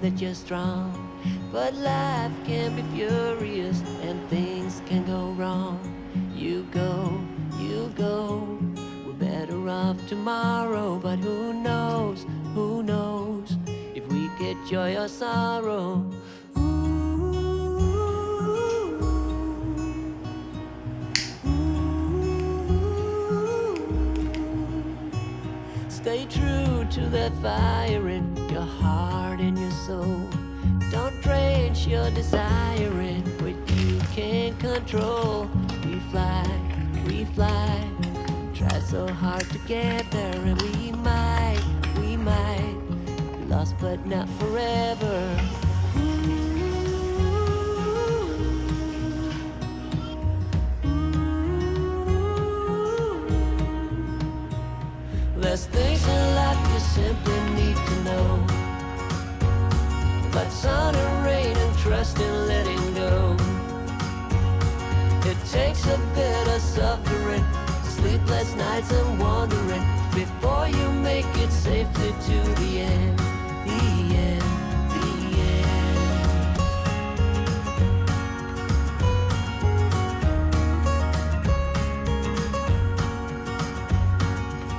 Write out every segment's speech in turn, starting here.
that you're strong. But life can be furious and things can go wrong. You go, we're better off tomorrow. But who knows if we get joy or sorrow. Stay true to that fire in your heart and your soul. Don't drench your desire in what you can't control. We fly, try so hard to get there, and we might be lost but not forever. There's things in life you simply need to know, but sun and rain and trust in letting go. It takes a bit of suffering, sleepless nights and wandering, before you make it safely to the end, the end, the end.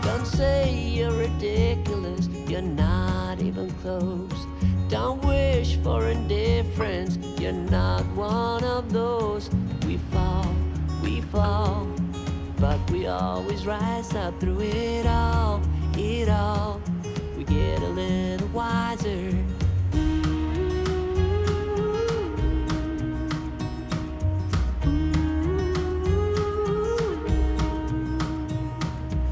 Don't say you're ridiculous, you're not even close. Don't wish for indifference, you're not one of those. We fall, but we always rise up through it all, it all. We get a little wiser.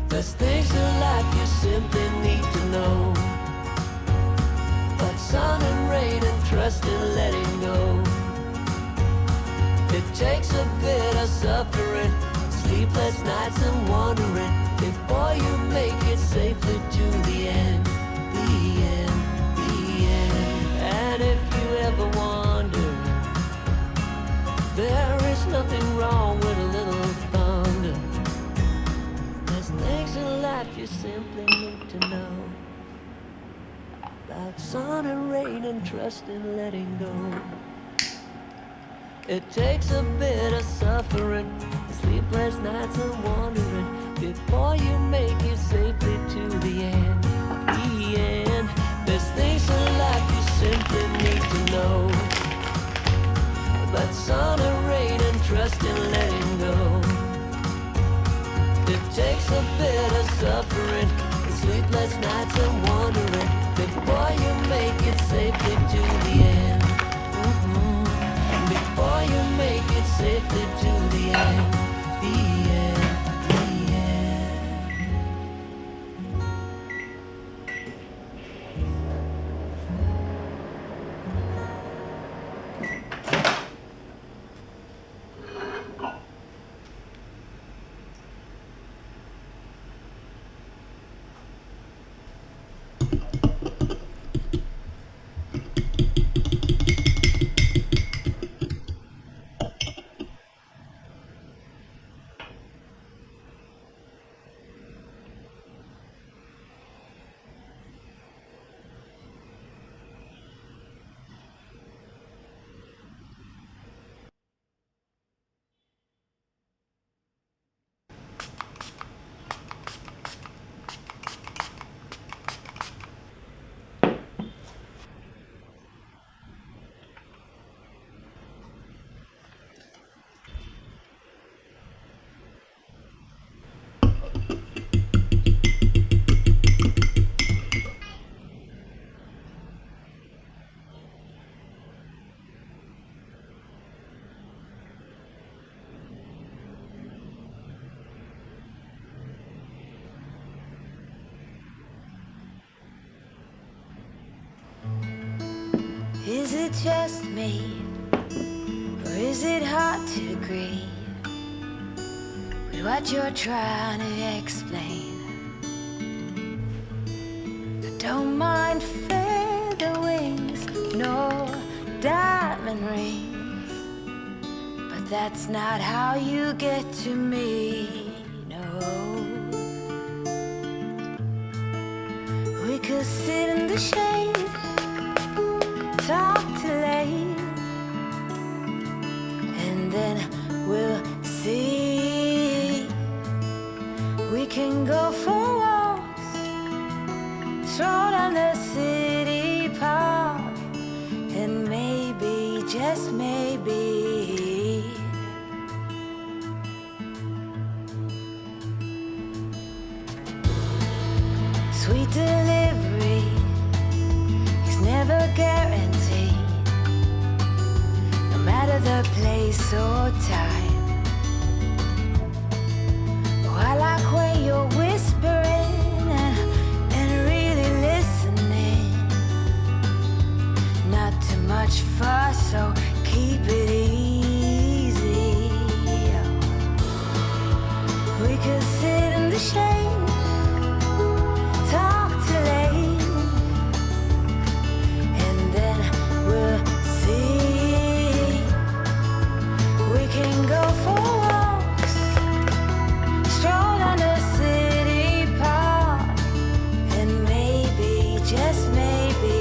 There's things in life you simply need to know, but sun and rain and trust in letting go. It takes a bit of suffering, sleepless nights and wandering, before you make it safely to the end, the end, the end. And if you ever wonder, there is nothing wrong with a little thunder. There's things in life you simply need to know, about sun and rain and trust in letting go. It takes a bit of suffering, sleepless nights and wandering, before you make it safely to the end, the end. There's things in life you simply need to know, but sun and rain and trust in letting go. It takes a bit of suffering, sleepless nights and wandering, before you make it safely to the end. Before you make it safely to the end, the end, the end. Is it just me, or is it hard to agree with what you're trying to explain? I don't mind feather wings nor diamond rings, but that's not how you get to me, no. We could sit in the shade talk till late, and then we'll see. We can go for walks, stroll down the city park, and maybe, just maybe, sweet delivery is never guaranteed, no matter the place or time. Oh, I like when you're whispering and really listening. Not too much fuss, so keep it easy. We could sit in the shade, talk till late, and then we'll see. We can go for walks, stroll down the city park, and maybe, just maybe,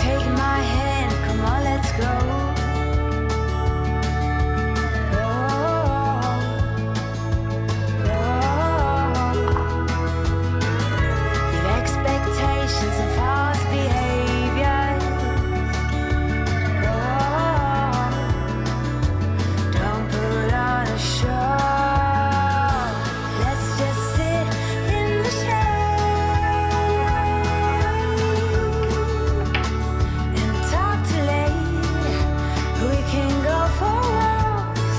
take my hand, come on, let's go. Leave expectations and false behaviors. Don't put on a show. Let's just sit in the shade and talk till late. We can go for walks,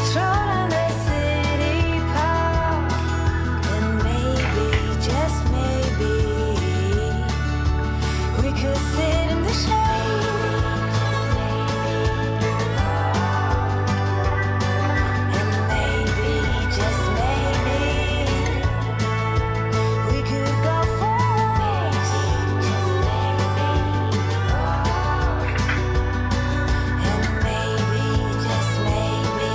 stroll down the city park, and maybe, just maybe, we could sit in the shade, and maybe, just maybe, we could go for walks, just maybe, and maybe, just maybe.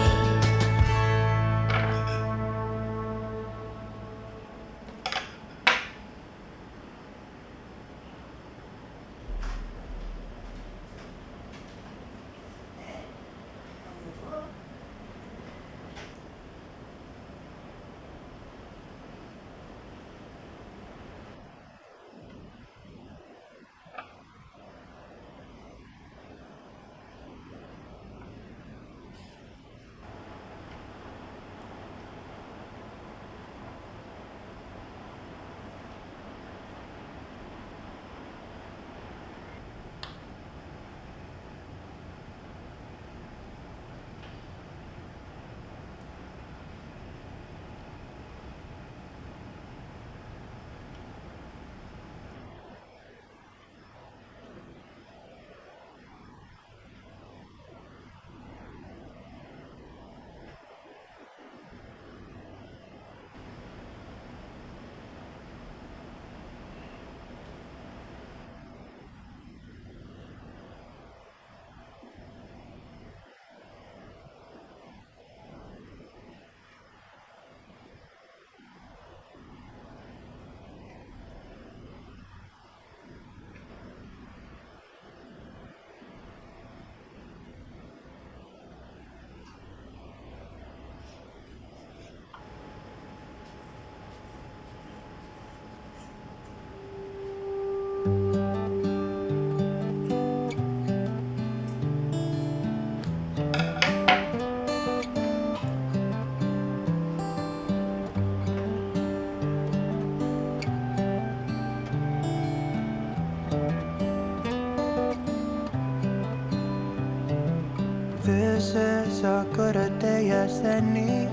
This is as good a day as any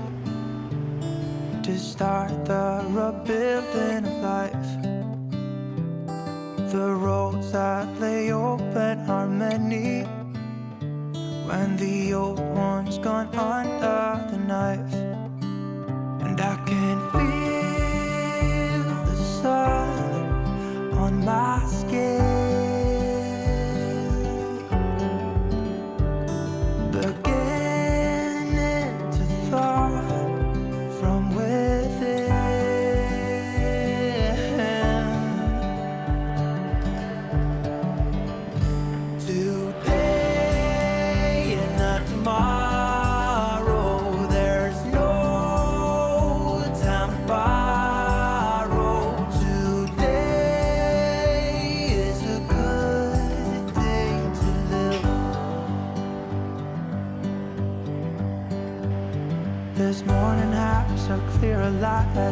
to start the rebuilding of life. The roads that lay open are many when the old one's gone under the knife. And I can feel the sun on my skin, beginning to thaw from within.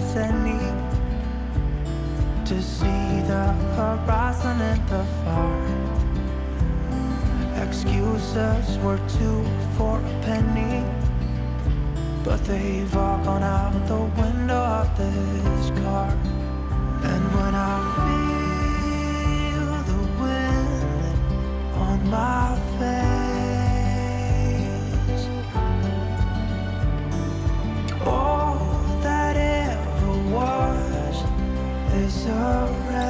as any to see the horizon in the far. Excuses were 2 for a penny, but they've all gone out the window of this car. And when I feel the wind on my face, all that ever was is a race.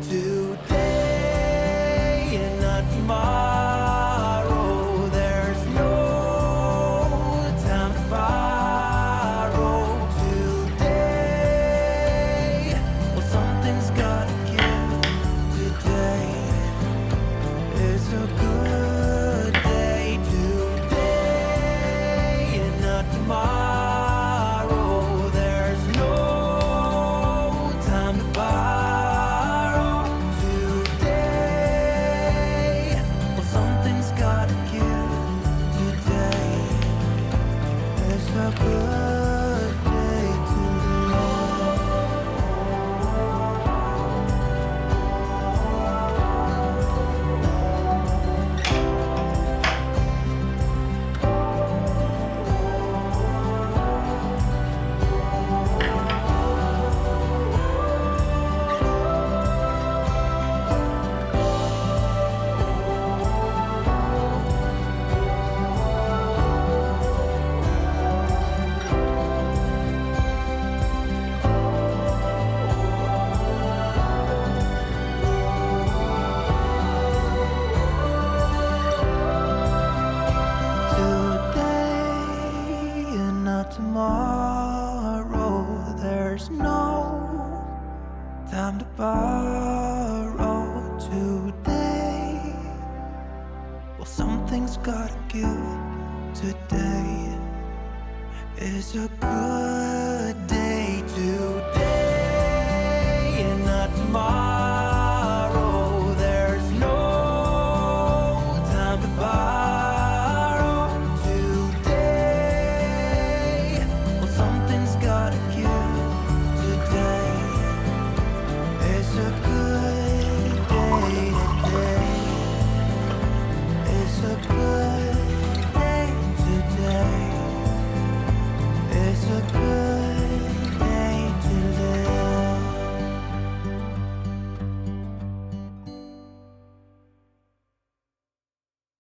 Today and not tomorrow, there's no time to borrow. Today, well, something's gotta give. Today is a good day. Today and not tomorrow, there's no time to borrow. Today, well, something's gotta give. Today is a good day to live. Today and not tomorrow, there's no time to borrow. Today, well, something's gotta give. Today is a good